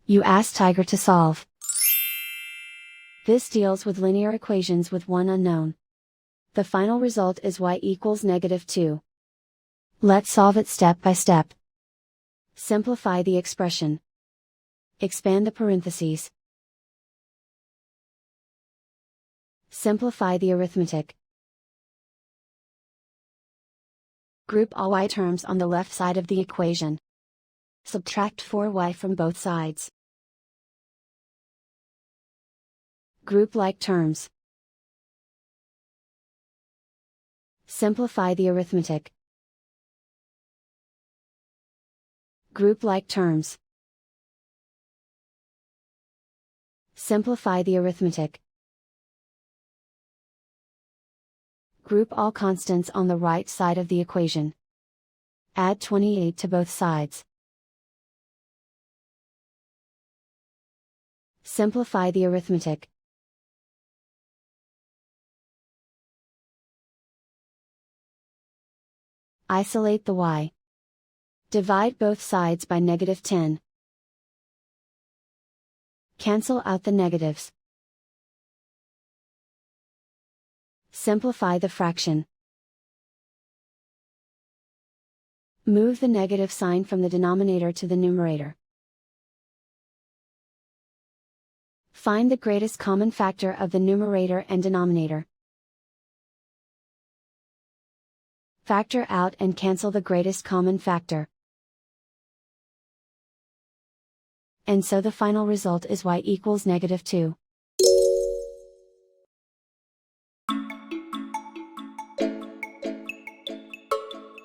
You ask Tiger to solve. This deals with linear equations with one unknown. The final result is y equals -2. Let's solve it step by step. Simplify the expression. Expand the parentheses. Simplify the arithmetic. Group all y terms on the left side of the equation. Subtract 4y from both sides. Group like terms. Simplify the arithmetic. Group like terms. Simplify the arithmetic. Group all constants on the right side of the equation. Add 28 to both sides. Simplify the arithmetic. Isolate the y. Divide both sides by -10. Cancel out the negatives. Simplify the fraction. Move the negative sign from the denominator to the numerator. Find the greatest common factor of the numerator and denominator. Factor out and cancel the greatest common factor. And so the final result is y equals -2.